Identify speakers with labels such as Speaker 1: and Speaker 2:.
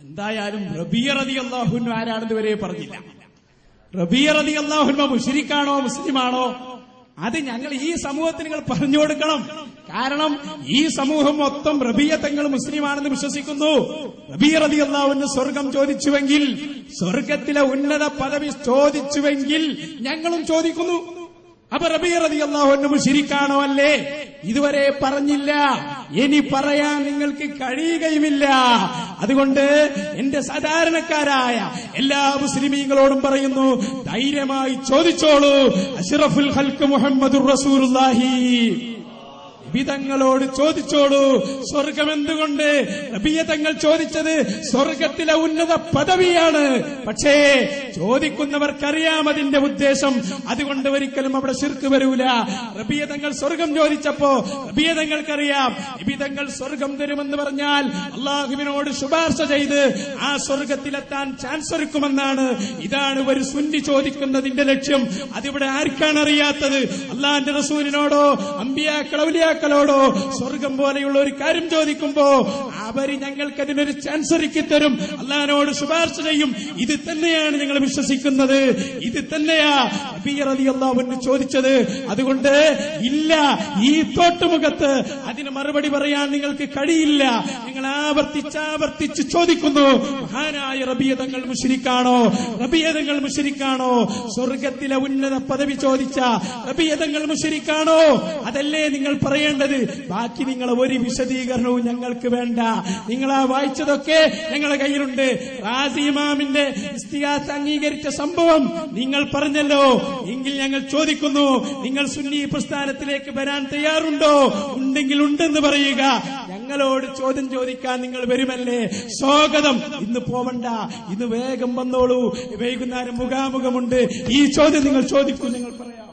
Speaker 1: എന്തായാലും റബീഅ റളിയല്ലാഹു അൻഹു ആരാണെന്ന് വരെ പറഞ്ഞില്ല. റബീഅ റളിയല്ലാഹു അൻഹു മുശ്രിക്കാണോ മുസ്ലിമാണോ അത് ഞങ്ങൾ ഈ സമൂഹത്തിന് നിങ്ങൾ പറഞ്ഞു കൊടുക്കണം. കാരണം ഈ സമൂഹം മൊത്തം റബീഅ തങ്ങൾ മുസ്ലിമാണെന്ന് വിശ്വസിക്കുന്നു. റബീഅ റളിയല്ലാഹു അൻഹു സ്വർഗം ചോദിച്ചുവെങ്കിൽ, സ്വർഗത്തിലെ ഉന്നത പദവി ചോദിച്ചുവെങ്കിൽ ഞങ്ങളും ചോദിക്കുന്നു. അപ്പൊ റബീഅ റളിയല്ലാഹു അൻഹു മുശ്രിക്കാണോ അല്ലേ? ഇതുവരെ പറഞ്ഞില്ല, ഇനി പറയാൻ നിങ്ങൾക്ക് കഴിയുകയുമില്ല. അതുകൊണ്ട് എന്റെ സാധാരണക്കാരായ എല്ലാ മുസ്ലിമീങ്ങളോടും പറയുന്നു, ധൈര്യമായി ചോദിച്ചോളൂ. അഷ്റഫുൽ ഖൽഖ് മുഹമ്മദുർ റസൂലുള്ളാഹി നബിതങ്ങളോട് ചോദിച്ചോളൂ, സ്വർഗം എന്തുകൊണ്ട്? റബീഅ തങ്ങൾ ചോദിച്ചത് സ്വർഗത്തിലെ ഉന്നത പദവിയാണ്. പക്ഷേ ചോദിക്കുന്നവർക്കറിയാം അതിന്റെ ഉദ്ദേശം. അതുകൊണ്ട് ഒരിക്കലും അവിടെ ശിർക്ക് വരൂല. റബീഅ തങ്ങൾ സ്വർഗം ചോദിച്ചപ്പോ റബീഅ തങ്ങൾക്കറിയാം, നബി തങ്ങൾ സ്വർഗം തരുമെന്ന് പറഞ്ഞാൽ അള്ളാഹുവിനോട് ശുപാർശ ചെയ്ത് ആ സ്വർഗത്തിലെത്താൻ ചാൻസ് ഒരുക്കുമെന്നാണ്. ഇതാണ് ഒരു സുന്നി ചോദിക്കുന്നതിന്റെ ലക്ഷ്യം. അതിവിടെ ആർക്കാണ് അറിയാത്തത്? അള്ളാഹിന്റെ റസൂലിനോടോ അമ്പിയാക്കൾ ഔലിയാക്കളോടോ സ്വർഗം പോലെയുള്ള ഒരു കാര്യം ചോദിക്കുമ്പോ അവര് ഞങ്ങൾക്കതിനൊരു ചാൻസ് ഒരുക്കി തരും, അള്ളാഹിനോട് ശുപാർശ ചെയ്യും. ഇത് തന്നെയാണ് ഞങ്ങൾ വിശ്വസിക്കുന്നത്. ഇത് തന്നെയാ റബീഅ റളിയല്ലാഹു അൻഹു ചോദിച്ചത്. അതുകൊണ്ട് ഇല്ല, ഈ തോട്ടുമുഖത്ത് അതിന് മറുപടി പറയാൻ നിങ്ങൾക്ക് കഴിയില്ല. നിങ്ങൾ ആവർത്തിച്ച് ചോദിക്കുന്നു, മഹാനായ റബീഅ തങ്ങൾ മുശ്രിക്കാണോ? റബീഅ തങ്ങൾ മുശ്രിക്കാണോ? സ്വർഗത്തിലെ ഉന്നത പദവി ചോദിച്ച റബീഅ തങ്ങൾ മുശ്രിക്കാണോ? അതല്ലേ നിങ്ങൾ പറയേണ്ടത്. ബാക്കി നിങ്ങളെ ഒരു വിശദീകരണവും ഞങ്ങൾക്ക് വേണ്ട. നിങ്ങളാ വായിച്ചതൊക്കെ ഞങ്ങളുടെ കയ്യിലുണ്ട്. റാസി ഇമാമിന്റെ ഇസ്തിഗാസ അംഗീകരിച്ച സംഭവം നിങ്ങൾ പറഞ്ഞല്ലോ. എങ്കിൽ ഞങ്ങൾ ചോദിക്കുന്നു, നിങ്ങൾ സുന്നി പ്രസ്ഥാനത്തിലേക്ക് വരാൻ തയ്യാറുണ്ടോ? ഉണ്ടെങ്കിൽ ഉണ്ടെന്ന് പറയുക. ഞങ്ങളോട് ചോദ്യം ചോദിക്കാൻ നിങ്ങൾ വരുമല്ലേ? സ്വാഗതം. ഇന്ന് പോവണ്ട, ഇന്ന് വേഗം വന്നോളൂ. വൈകുന്നേരം മുഖാമുഖമുണ്ട്. ഈ ചോദ്യം നിങ്ങൾ ചോദിക്കൂ, ഞങ്ങൾ പറയാം.